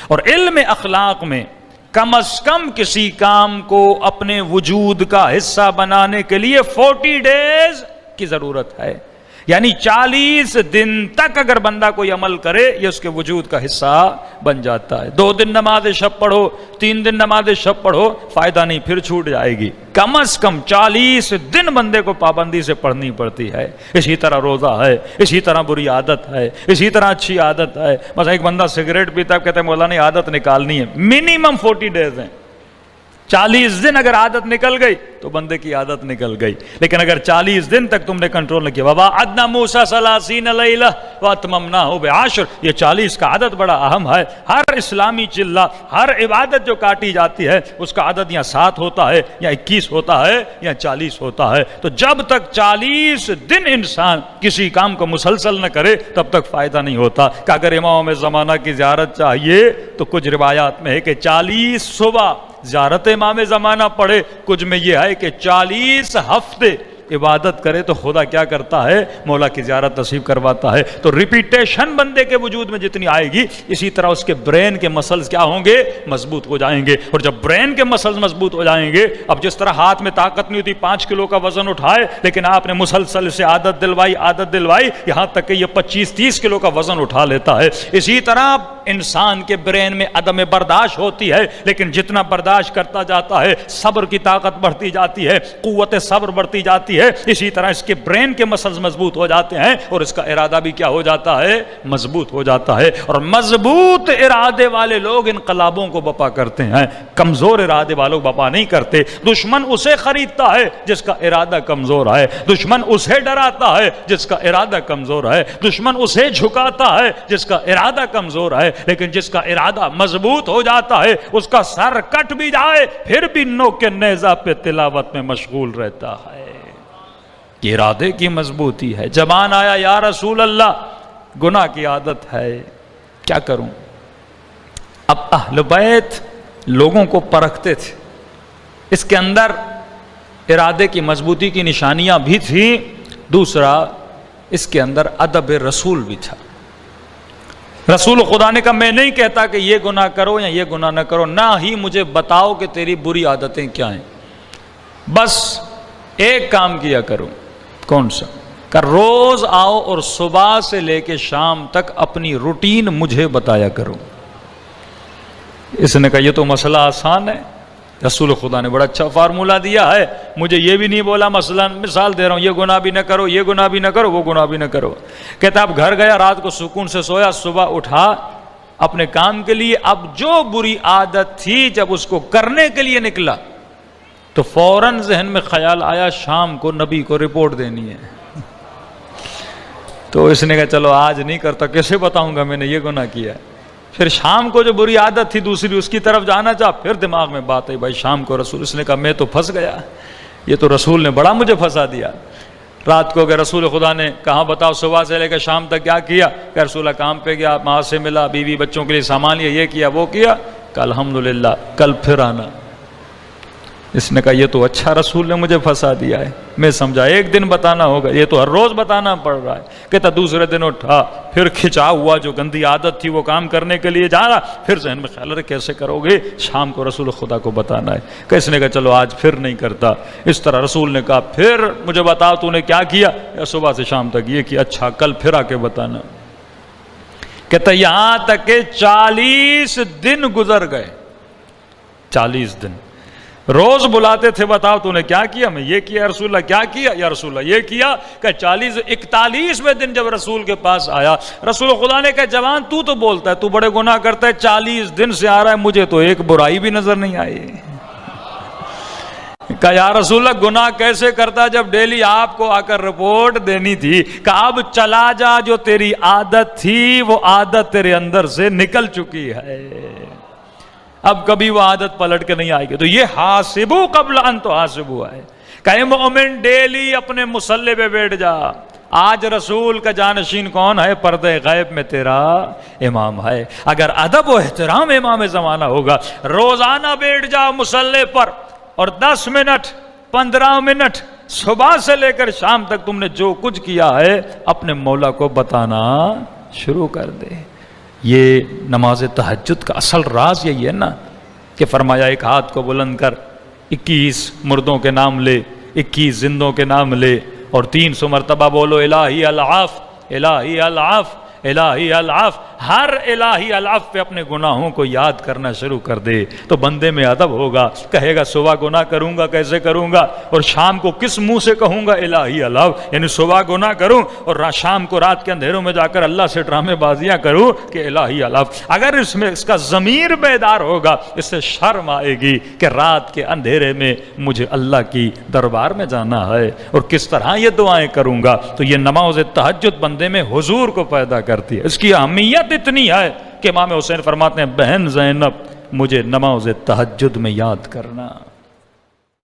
اور علم اخلاق میں کم از کم کسی کام کو اپنے وجود کا حصہ بنانے کے لیے 40 ڈیز کی ضرورت ہے، یعنی 40 دن تک اگر بندہ کوئی عمل کرے یہ اس کے وجود کا حصہ بن جاتا ہے۔ 2 دن نماز شب پڑھو، 3 دن نماز شب پڑھو، فائدہ نہیں، پھر چھوٹ جائے گی۔ کم از کم 40 دن بندے کو پابندی سے پڑھنی پڑتی ہے۔ اسی طرح روزہ ہے، اسی طرح بری عادت ہے، اسی طرح اچھی عادت ہے۔ بس ایک بندہ سگریٹ پیتا ہے، کہتا ہے مولانا عادت نکالنی ہے، منیمم 40 ڈیز ہیں۔ 40 دن اگر عادت نکل گئی تو بندے کی عادت نکل گئی، لیکن اگر 40 دن تک تم نے کنٹرول نہ کیا، وَوَعَدْنَا مُوسَىٰ 30 لَيْلَةً وَأَتْمَمْنَاهُ بِعَشْرٍ، یہ 40 کا عدد بڑا اہم ہے۔ ہر اسلامی چلہ، ہر عبادت جو کاٹی جاتی ہے اس کا عدد یا 7 ہوتا ہے یا 21 ہوتا ہے یا 40 ہوتا ہے۔ تو جب تک 40 دن انسان کسی کام کو مسلسل نہ کرے تب تک فائدہ نہیں ہوتا۔ کہ اگر امام زمانہ کی زیارت چاہیے تو کچھ روایات میں ہے کہ 40 صبح زیارت امام زمانہ پڑھے، کچھ میں یہ ہے کہ 40 ہفتے عبادت کرے تو خدا کیا کرتا ہے، مولا کی زیارت نصیب کرواتا ہے۔ تو ریپیٹیشن بندے کے وجود میں جتنی آئے گی اسی طرح اس کے برین کے مسلز کیا ہوں گے، مضبوط ہو جائیں گے۔ اور جب برین کے مسلز مضبوط ہو جائیں گے، اب جس طرح ہاتھ میں طاقت نہیں ہوتی 5 کلو کا وزن اٹھائے، لیکن آپ نے مسلسل سے عادت دلوائی یہاں تک کہ یہ 25-30 کلو کا وزن اٹھا لیتا ہے۔ اسی طرح انسان کے برین میں عدم برداشت ہوتی ہے، لیکن جتنا برداشت کرتا جاتا ہے صبر کی طاقت بڑھتی جاتی ہے، قوت صبر بڑھتی جاتی ہے۔ اسی طرح اس کے برین کے مسلز مضبوط ہو جاتے ہیں اور اس کا ارادہ بھی کیا ہو جاتا ہے، مضبوط ہو جاتا ہے۔ اور مضبوط ارادے والے لوگ انقلابوں کو بپا کرتے ہیں، کمزور ارادے والوں بپا نہیں کرتے۔ دشمن اسے خریدتا ہے جس کا ارادہ کمزور ہے، دشمن اسے ڈراتا ہے جس کا ارادہ کمزور ہے، دشمن اسے جھکاتا ہے جس کا ارادہ کمزور ہے، لیکن جس کا ارادہ مضبوط ہو جاتا ہے اس کا سر کٹ بھی جائے پھر بھی نوک نیزہ پہ تلاوت میں مشغول رہتا ہے۔ یہ ارادے کی مضبوطی ہے۔ زبان آیا یا رسول اللہ گناہ کی عادت ہے، کیا کروں؟ اب اہل بیت لوگوں کو پرکھتے تھے، اس کے اندر ارادے کی مضبوطی کی نشانیاں بھی تھیں، دوسرا اس کے اندر ادب رسول بھی تھا۔ رسول خدا نے کہا میں نہیں کہتا کہ یہ گناہ کرو یا یہ گناہ نہ کرو، نہ ہی مجھے بتاؤ کہ تیری بری عادتیں کیا ہیں، بس ایک کام کیا کرو۔ کون سا؟ کہ روز آؤ اور صبح سے لے کے شام تک اپنی روٹین مجھے بتایا کرو۔ اس نے کہا یہ تو مسئلہ آسان ہے، رسول خدا نے بڑا اچھا فارمولہ دیا ہے، مجھے یہ بھی نہیں بولا، مثلا مثال دے رہا ہوں، یہ گناہ بھی نہ کرو، یہ گناہ بھی نہ کرو، وہ گناہ بھی نہ کرو۔ کہتا اب گھر گیا، رات کو سکون سے سویا، صبح اٹھا اپنے کام کے لیے، اب جو بری عادت تھی جب اس کو کرنے کے لیے نکلا تو فوراً ذہن میں خیال آیا شام کو نبی کو رپورٹ دینی ہے۔ تو اس نے کہا چلو آج نہیں کرتا، کیسے بتاؤں گا میں نے یہ گناہ کیا ہے۔ پھر شام کو جو بری عادت تھی دوسری اس کی طرف جانا چاہا، پھر دماغ میں بات ہے بھائی شام کو رسول، اس نے کہا میں تو پھنس گیا، یہ تو رسول نے بڑا مجھے پھنسا دیا۔ رات کو کہ رسول خدا نے کہاں بتاؤ صبح سے لے کر شام تک کیا کیا؟ کہ رسول کام پہ گیا، ماں سے ملا، بیوی بچوں کے لیے سامان لیا، یہ کیا وہ کیا۔ کہ الحمدللہ کل پھر آنا۔ اس نے کہا یہ تو اچھا رسول نے مجھے پھنسا دیا ہے، میں سمجھا ایک دن بتانا ہوگا، یہ تو ہر روز بتانا پڑ رہا ہے۔ کہتا دوسرے دن اٹھا، پھر کھچا ہوا جو گندی عادت تھی وہ کام کرنے کے لیے جا رہا، پھر ذہن میں خیال ہے کیسے کرو گے، شام کو رسول خدا کو بتانا ہے۔ کہ اس نے کہا چلو آج پھر نہیں کرتا۔ اس طرح رسول نے کہا پھر مجھے بتا تو نے کیا کیا؟ صبح سے شام تک یہ کیا، اچھا کل پھر آ کے بتانا۔ کہتا یہاں تک کہ 40 دن گزر گئے، 40 دن روز بلاتے تھے، بتاؤ تو نے کیا کیا؟ میں یہ کیا یا رسول اللہ، کیا کیا یا رسول اللہ، یہ کیا۔ کہ 41ویں دن جب رسول کے پاس آیا، رسول خدا نے کہا جوان تو بولتا ہے تو بڑے گناہ کرتا ہے، 40 دن سے آ رہا ہے، مجھے تو ایک برائی بھی نظر نہیں آئی۔ کہا یا رسول اللہ گناہ کیسے کرتا جب ڈیلی آپ کو آ کر رپورٹ دینی تھی؟ کہ اب چلا جا، جو تیری عادت تھی وہ عادت تیرے اندر سے نکل چکی ہے، اب کبھی وہ عادت پلٹ کے نہیں آئے گی۔ تو یہ حاسبو قبل ان تحاسبو ہے کہ مومن ڈیلی اپنے مصلی پہ بیٹھ جا۔ آج رسول کا جانشین کون ہے؟ پردہ غیب میں تیرا امام ہے۔ اگر ادب و احترام امام زمانہ ہوگا، روزانہ بیٹھ جا مصلی پر اور 10 منٹ 15 منٹ صبح سے لے کر شام تک تم نے جو کچھ کیا ہے اپنے مولا کو بتانا شروع کر دے۔ یہ نماز تہجد کا اصل راز یہی ہے نا کہ فرمایا ایک ہاتھ کو بلند کر 21 مردوں کے نام لے، 21 زندوں کے نام لے اور 300 مرتبہ بولو الہی العاف، الہی العاف، الہی العاف۔ ہر الہی العاف پہ اپنے گناہوں کو یاد کرنا شروع کر دے تو بندے میں ادب ہوگا، کہے گا صبح گناہ کروں گا کیسے کروں گا، اور شام کو کس منہ سے کہوں گا الہی العاف، یعنی صبح گناہ کروں اور شام کو رات کے اندھیروں میں جا کر اللہ سے ڈرامے بازیاں کروں کہ الہی العاف۔ اگر اس میں اس کا ضمیر بیدار ہوگا، اس سے شرم آئے گی کہ رات کے اندھیرے میں مجھے اللہ کی دربار میں جانا ہے اور کس طرح یہ دعائیں کروں گا۔ تو یہ نماز تہجد بندے میں حضور کو پیدا کرتی ہے، اس کی اہمیت اتنی ہے کہ امام حسین فرماتے ہیں بہن زینب مجھے نماز تہجد میں یاد کرنا۔